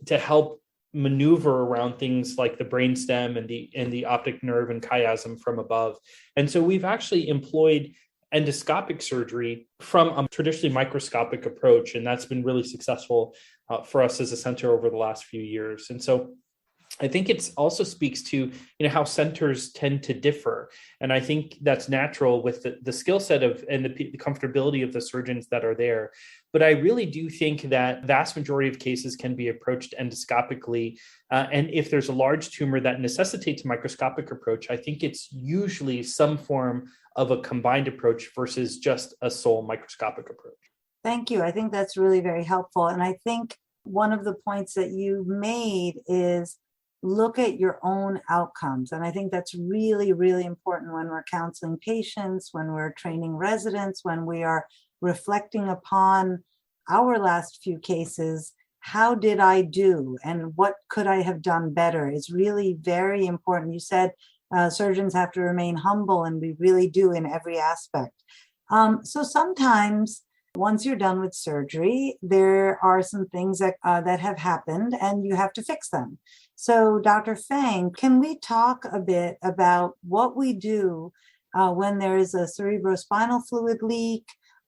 S4: to help maneuver around things like the brainstem and the optic nerve and chiasm from above. And so we've actually employed endoscopic surgery from a traditionally microscopic approach, and that's been really successful for us as a center over the last few years. And so I think it also speaks to how centers tend to differ, and I think that's natural with the skill set of and the comfortability of the surgeons that are there. But I really do think that vast majority of cases can be approached endoscopically, and if there's a large tumor that necessitates a microscopic approach, I think it's usually some form of a combined approach versus just a sole microscopic approach.
S2: Thank you. I think that's really very helpful, and I think one of the points that you made is look at your own outcomes. And I think that's really, really important when we're counseling patients, when we're training residents, when we are reflecting upon our last few cases. How did I do? And what could I have done better? Is really very important. You said surgeons have to remain humble, and we really do in every aspect. So sometimes once you're done with surgery, there are some things that have happened and you have to fix them. So Dr. Fang, can we talk a bit about what we do when there is a cerebrospinal fluid leak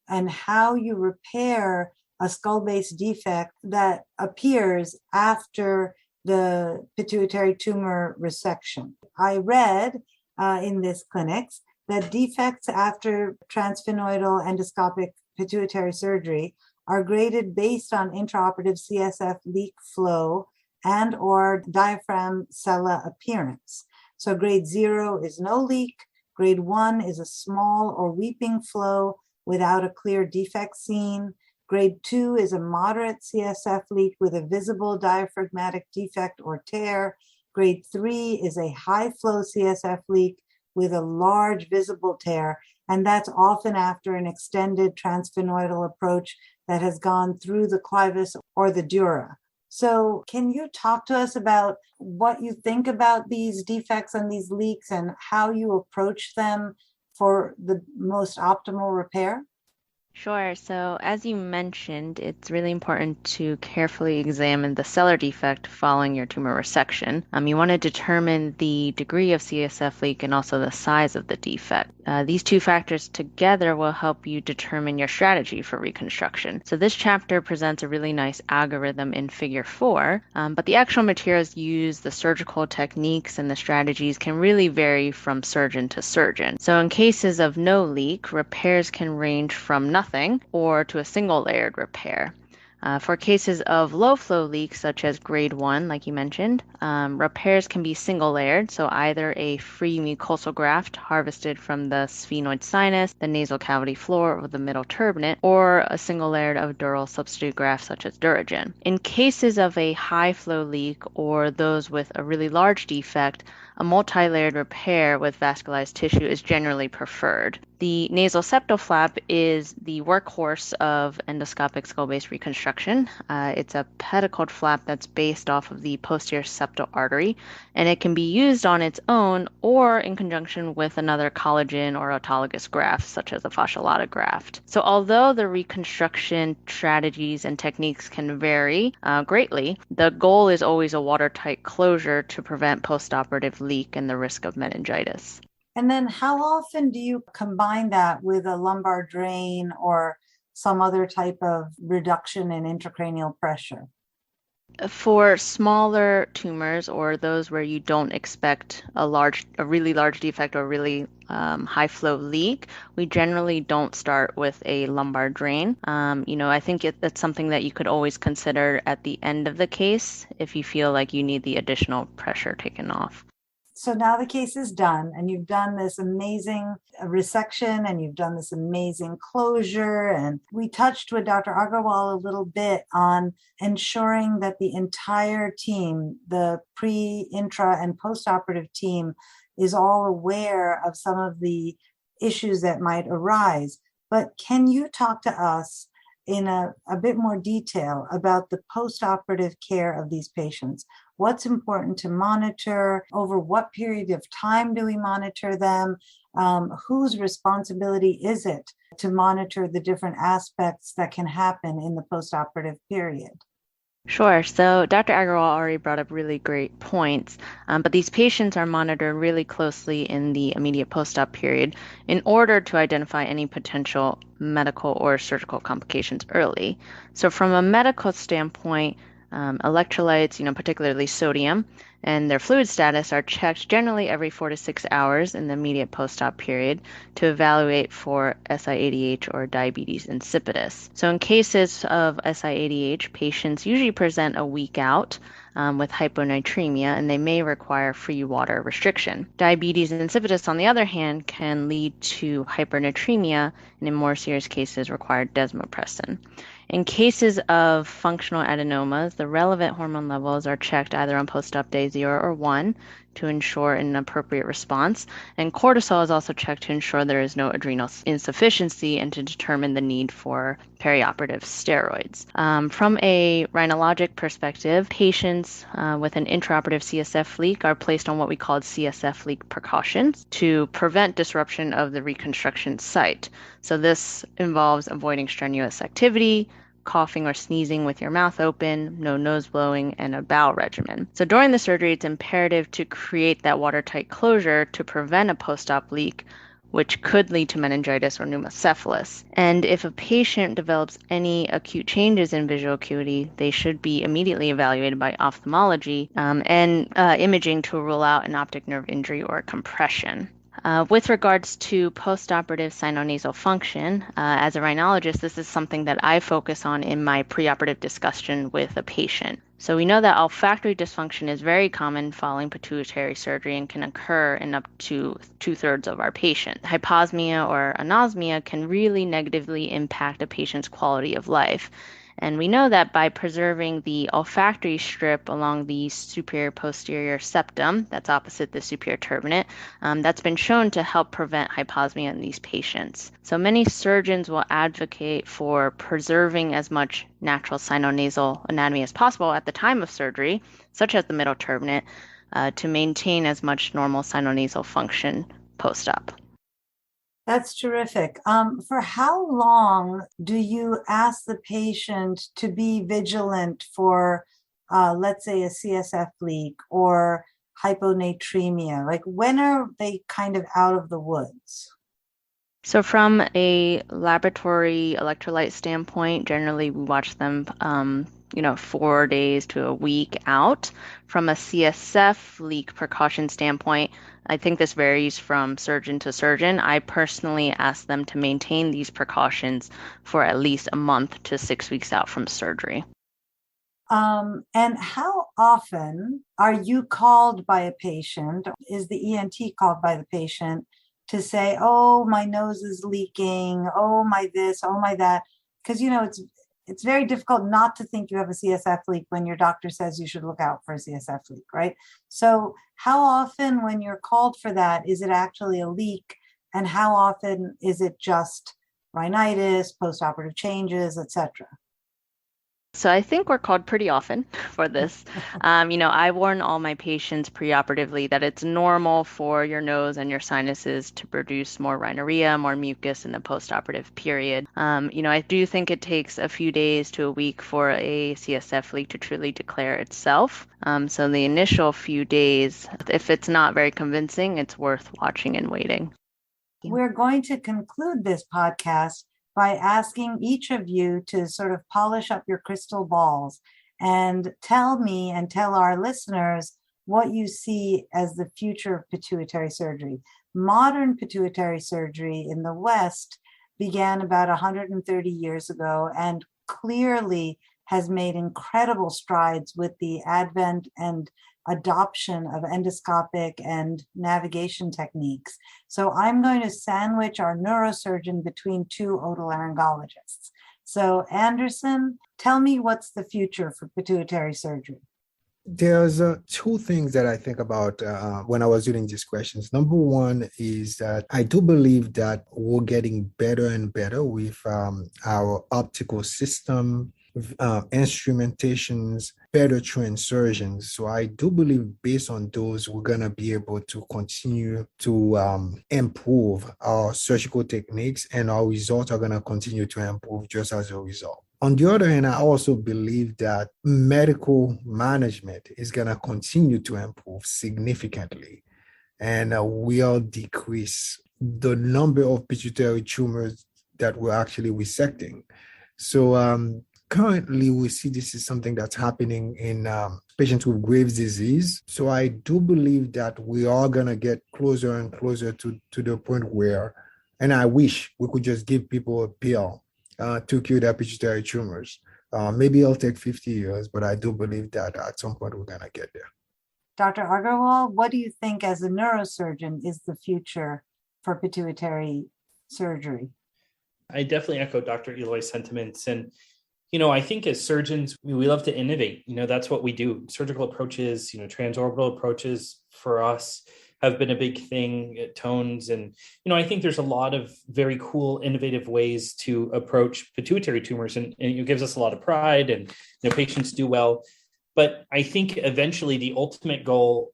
S2: and how you repair a skull-based defect that appears after the pituitary tumor resection? I read in this clinics that defects after transsphenoidal endoscopic pituitary surgery are graded based on intraoperative CSF leak flow and or diaphragm cella appearance. So grade 0 is no leak, grade 1 is a small or weeping flow without a clear defect seen, grade 2 is a moderate CSF leak with a visible diaphragmatic defect or tear, grade 3 is a high flow CSF leak with a large visible tear, and that's often after an extended transsphenoidal approach that has gone through the clivus or the dura. So can you talk to us about what you think about these defects and these leaks and how you approach them for the most optimal repair?
S5: Sure. So as you mentioned, it's really important to carefully examine the cellular defect following your tumor resection. You want to determine the degree of CSF leak and also the size of the defect. These two factors together will help you determine your strategy for reconstruction. So this chapter presents a really nice algorithm in Figure 4, but the actual materials used, the surgical techniques, and the strategies can really vary from surgeon to surgeon. So in cases of no leak, repairs can range from nothing or to a single layered repair. For cases of low flow leaks, such as grade 1, like you mentioned, repairs can be single layered, so either a free mucosal graft harvested from the sphenoid sinus, the nasal cavity floor, or the middle turbinate, or a single layered of dural substitute graft, such as Duragen. In cases of a high flow leak or those with a really large defect, a multi-layered repair with vascularized tissue is generally preferred. The nasal septal flap is the workhorse of endoscopic skull-based reconstruction. It's a pedicled flap that's based off of the posterior septal artery, and it can be used on its own or in conjunction with another collagen or autologous graft, such as a fascia lata graft. So although the reconstruction strategies and techniques can vary greatly, the goal is always a watertight closure to prevent postoperative leak and the risk of meningitis.
S2: And then how often do you combine that with a lumbar drain or some other type of reduction in intracranial pressure?
S5: For smaller tumors or those where you don't expect a really large defect or really high flow leak, we generally don't start with a lumbar drain. I think that's something that you could always consider at the end of the case if you feel like you need the additional pressure taken off.
S2: So now the case is done, and you've done this amazing resection, and you've done this amazing closure. And we touched with Dr. Agarwal a little bit on ensuring that the entire team, the pre, intra, and postoperative team, is all aware of some of the issues that might arise. But can you talk to us in a bit more detail about the postoperative care of these patients? What's important to monitor? Over what period of time do we monitor them? Whose responsibility is it to monitor the different aspects that can happen in the postoperative period?
S5: Sure. So Dr. Agarwal already brought up really great points, but these patients are monitored really closely in the immediate post-op period in order to identify any potential medical or surgical complications early. So from a medical standpoint, electrolytes, particularly sodium, and their fluid status are checked generally every 4 to 6 hours in the immediate post-op period to evaluate for SIADH or diabetes insipidus. So in cases of SIADH, patients usually present a week out with hyponatremia, and they may require free water restriction. Diabetes insipidus, on the other hand, can lead to hypernatremia, and in more serious cases require desmopressin. In cases of functional adenomas, the relevant hormone levels are checked either on post-op day 0 or 1 to ensure an appropriate response, and cortisol is also checked to ensure there is no adrenal insufficiency and to determine the need for perioperative steroids. From a rhinologic perspective, patients with an intraoperative CSF leak are placed on what we call CSF leak precautions to prevent disruption of the reconstruction site. So this involves avoiding strenuous activity, coughing or sneezing with your mouth open, no nose blowing, and a bowel regimen. So during the surgery, it's imperative to create that watertight closure to prevent a post-op leak, which could lead to meningitis or pneumocephalus. And if a patient develops any acute changes in visual acuity, they should be immediately evaluated by ophthalmology and imaging to rule out an optic nerve injury or compression. With regards to postoperative sinonasal function, as a rhinologist, this is something that I focus on in my preoperative discussion with a patient. So we know that olfactory dysfunction is very common following pituitary surgery and can occur in up to 2/3 of our patients. Hyposmia or anosmia can really negatively impact a patient's quality of life. And we know that by preserving the olfactory strip along the superior posterior septum, that's opposite the superior turbinate, that's been shown to help prevent hyposmia in these patients. So many surgeons will advocate for preserving as much natural sinonasal anatomy as possible at the time of surgery, such as the middle turbinate, to maintain as much normal sinonasal function post-op.
S2: That's terrific. For how long do you ask the patient to be vigilant for, let's say, a CSF leak or hyponatremia? Like, when are they kind of out of the woods?
S5: So from a laboratory electrolyte standpoint, generally we watch them 4 days to a week out. From a CSF leak precaution standpoint, I think this varies from surgeon to surgeon. I personally ask them to maintain these precautions for at least a month to 6 weeks out from surgery.
S2: And how often are you called by a patient? Is the ENT called by the patient to say, oh, my nose is leaking, oh, my this, oh, my that? Because, it's very difficult not to think you have a CSF leak when your doctor says you should look out for a CSF leak, right? So how often when you're called for that, is it actually a leak? And how often is it just rhinitis, postoperative changes, etc.?
S5: So I think we're called pretty often for this. I warn all my patients preoperatively that it's normal for your nose and your sinuses to produce more rhinorrhea, more mucus in the postoperative period. I do think it takes a few days to a week for a CSF leak to truly declare itself. So the initial few days, if it's not very convincing, it's worth watching and waiting.
S2: We're going to conclude this podcast by asking each of you to sort of polish up your crystal balls and tell me and tell our listeners what you see as the future of pituitary surgery. Modern pituitary surgery in the West began about 130 years ago and clearly has made incredible strides with the advent and adoption of endoscopic and navigation techniques. So I'm going to sandwich our neurosurgeon between two otolaryngologists. So Anderson, tell me what's the future for pituitary surgery?
S3: There's two things that I think about when I was reading these questions. Number one is that I do believe that we're getting better and better with our optical system, instrumentations, better trained surgeons. So I do believe based on those, we're going to be able to continue to improve our surgical techniques, and our results are going to continue to improve just as a result. On the other hand, I also believe that medical management is going to continue to improve significantly, and will decrease the number of pituitary tumors that we're actually resecting. So currently, we see this is something that's happening in patients with Graves' disease. So I do believe that we are going to get closer and closer to the point where, and I wish we could just give people a pill to cure their pituitary tumors. Maybe it'll take 50 years, but I do believe that at some point we're going to get there.
S2: Dr. Agarwal, what do you think as a neurosurgeon is the future for pituitary surgery?
S4: I definitely echo Dr. Eloy's sentiments. And, I think as surgeons, we love to innovate. That's what we do. Surgical approaches, transorbital approaches for us have been a big thing at Tones. And, I think there's a lot of very cool, innovative ways to approach pituitary tumors. And it gives us a lot of pride, and patients do well. But I think eventually the ultimate goal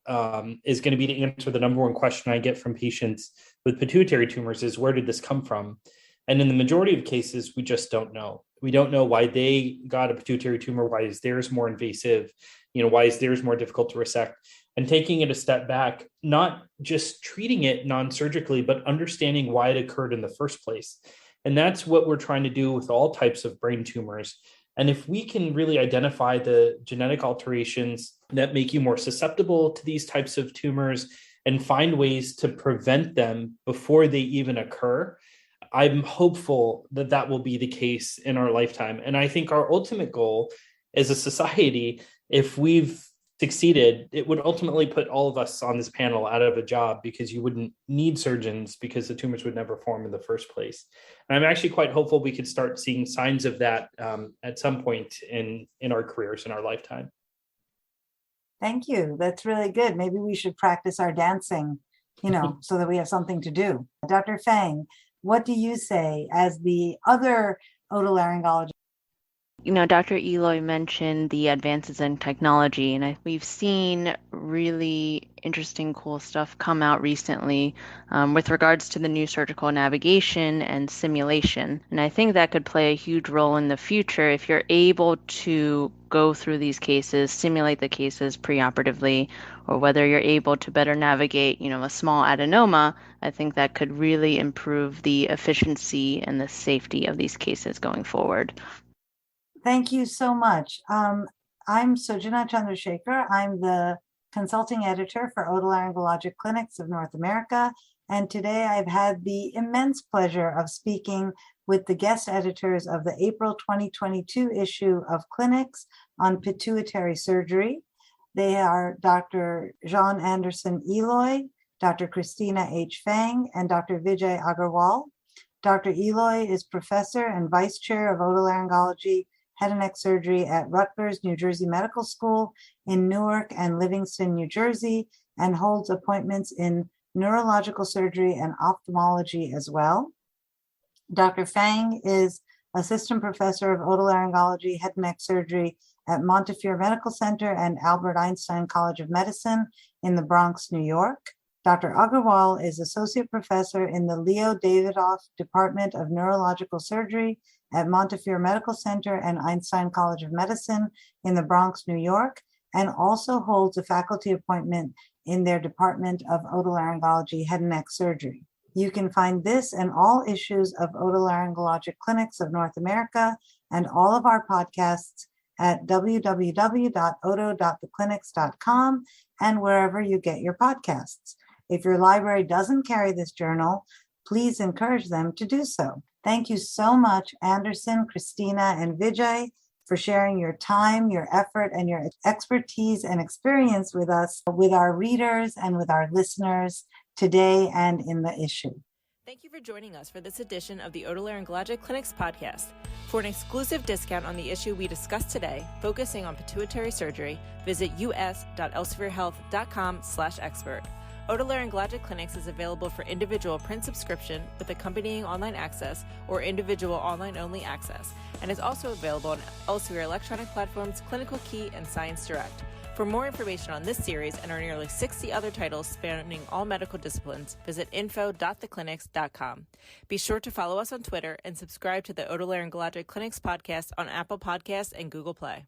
S4: is going to be to answer the number one question I get from patients with pituitary tumors is, where did this come from? And in the majority of cases, we just don't know. We don't know why they got a pituitary tumor. Why is theirs more invasive? Why is theirs more difficult to resect? And taking it a step back, not just treating it non-surgically, but understanding why it occurred in the first place. And that's what we're trying to do with all types of brain tumors. And if we can really identify the genetic alterations that make you more susceptible to these types of tumors and find ways to prevent them before they even occur, I'm hopeful that that will be the case in our lifetime. And I think our ultimate goal as a society, if we've succeeded, it would ultimately put all of us on this panel out of a job, because you wouldn't need surgeons because the tumors would never form in the first place. And I'm actually quite hopeful we could start seeing signs of that at some point in our careers, in our lifetime.
S2: Thank you. That's really good. Maybe we should practice our dancing, so that we have something to do. Dr. Fang, what do you say as the other otolaryngologist?
S5: Dr. Eloy mentioned the advances in technology, and we've seen really interesting, cool stuff come out recently with regards to the new surgical navigation and simulation. And I think that could play a huge role in the future if you're able to go through these cases, simulate the cases preoperatively, or whether you're able to better navigate, a small adenoma. I think that could really improve the efficiency and the safety of these cases going forward.
S2: Thank you so much. I'm Sujana Chandrasekhar. I'm the consulting editor for Otolaryngologic Clinics of North America. And today I've had the immense pleasure of speaking with the guest editors of the April 2022 issue of Clinics on pituitary surgery. They are Dr. Jean Anderson Eloy, Dr. Christina H. Fang, and Dr. Vijay Agarwal. Dr. Eloy is professor and vice chair of otolaryngology, head and neck surgery at Rutgers, New Jersey Medical School in Newark and Livingston, New Jersey, and holds appointments in neurological surgery and ophthalmology as well. Dr. Fang is assistant professor of otolaryngology, head and neck surgery at Montefiore Medical Center and Albert Einstein College of Medicine in the Bronx, New York. Dr. Agarwal is associate professor in the Leo Davidoff Department of Neurological Surgery at Montefiore Medical Center and Einstein College of Medicine in the Bronx, New York, and also holds a faculty appointment in their Department of Otolaryngology, Head and Neck Surgery. You can find this and all issues of Otolaryngologic Clinics of North America and all of our podcasts at www.oto.theclinics.com and wherever you get your podcasts. If your library doesn't carry this journal, please encourage them to do so. Thank you so much, Anderson, Christina, and Vijay, for sharing your time, your effort, and your expertise and experience with us, with our readers, and with our listeners today and in the issue.
S1: Thank you for joining us for this edition of the Otolaryngologic Clinics podcast. For an exclusive discount on the issue we discussed today, focusing on pituitary surgery, visit us.elsevierhealth.com/expert. Otolaryngologic Clinics is available for individual print subscription with accompanying online access or individual online-only access, and is also available on Elsevier electronic platforms Clinical Key and Science Direct. For more information on this series and our nearly 60 other titles spanning all medical disciplines, visit info.theclinics.com. Be sure to follow us on Twitter and subscribe to the Otolaryngologic Clinics podcast on Apple Podcasts and Google Play.